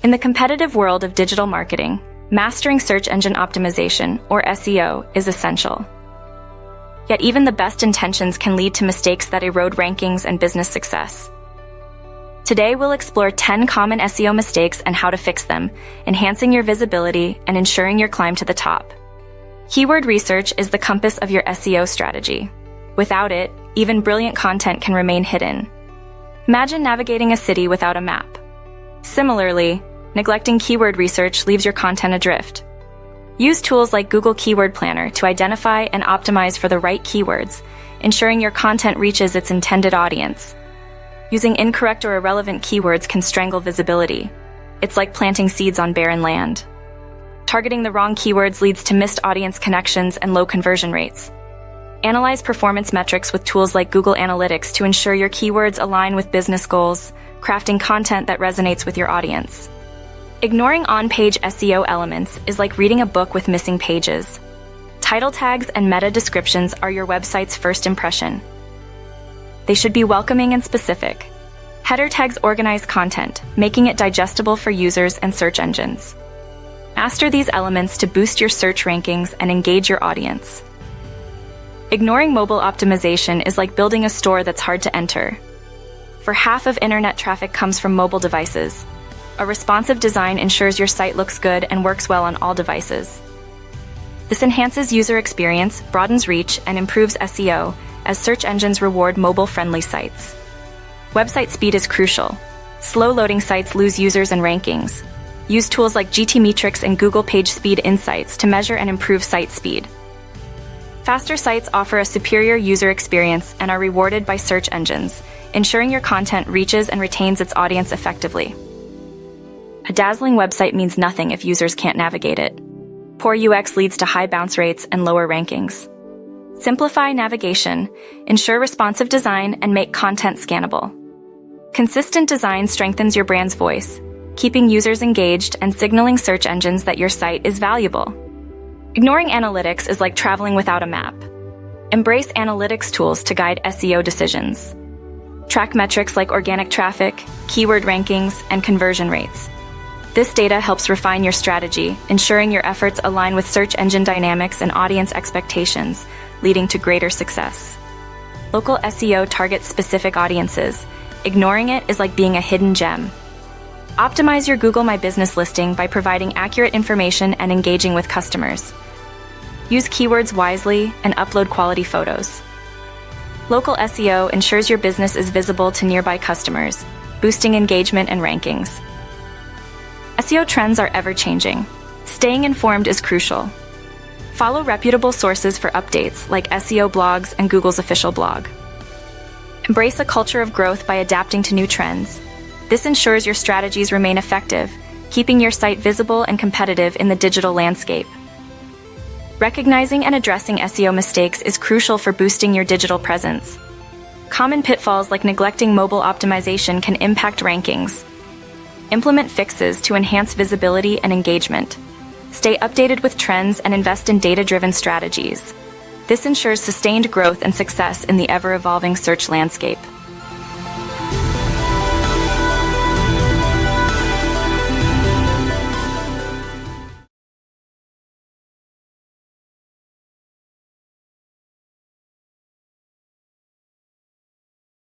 In the competitive world of digital marketing, mastering search engine optimization, or SEO, is essential. Yet even the best intentions can lead to mistakes that erode rankings and business success. Today we'll explore 10 common SEO mistakes and how to fix them, enhancing your visibility and ensuring your climb to the top. Keyword research is the compass of your SEO strategy. Without it, even brilliant content can remain hidden. Imagine navigating a city without a map. Similarly, neglecting keyword research leaves your content adrift. Use tools like Google Keyword Planner to identify and optimize for the right keywords, ensuring your content reaches its intended audience. Using incorrect or irrelevant keywords can strangle visibility. It's like planting seeds on barren land. Targeting the wrong keywords leads to missed audience connections and low conversion rates. Analyze performance metrics with tools like Google Analytics to ensure your keywords align with business goals, crafting content that resonates with your audience. Ignoring on-page SEO elements is like reading a book with missing pages. Title tags and meta descriptions are your website's first impression. They should be welcoming and specific. Header tags organize content, making it digestible for users and search engines. Master these elements to boost your search rankings and engage your audience. Ignoring mobile optimization is like building a store that's hard to enter. For half of internet traffic comes from mobile devices. A responsive design ensures your site looks good and works well on all devices. This enhances user experience, broadens reach, and improves SEO, as search engines reward mobile-friendly sites. Website speed is crucial. Slow-loading sites lose users and rankings. Use tools like GTmetrix and Google PageSpeed Insights to measure and improve site speed. Faster sites offer a superior user experience and are rewarded by search engines, ensuring your content reaches and retains its audience effectively. A dazzling website means nothing if users can't navigate it. Poor UX leads to high bounce rates and lower rankings. Simplify navigation, ensure responsive design, and make content scannable. Consistent design strengthens your brand's voice, keeping users engaged and signaling search engines that your site is valuable. Ignoring analytics is like traveling without a map. Embrace analytics tools to guide SEO decisions. Track metrics like organic traffic, keyword rankings, and conversion rates. This data helps refine your strategy, ensuring your efforts align with search engine dynamics and audience expectations, leading to greater success. Local SEO targets specific audiences. Ignoring it is like being a hidden gem. Optimize your Google My Business listing by providing accurate information and engaging with customers. Use keywords wisely and upload quality photos. Local SEO ensures your business is visible to nearby customers, boosting engagement and rankings. SEO trends are ever-changing. Staying informed is crucial. Follow reputable sources for updates like SEO blogs and Google's official blog. Embrace a culture of growth by adapting to new trends. This ensures your strategies remain effective, keeping your site visible and competitive in the digital landscape. Recognizing and addressing SEO mistakes is crucial for boosting your digital presence. Common pitfalls like neglecting mobile optimization can impact rankings. Implement fixes to enhance visibility and engagement. Stay updated with trends and invest in data-driven strategies. This ensures sustained growth and success in the ever-evolving search landscape.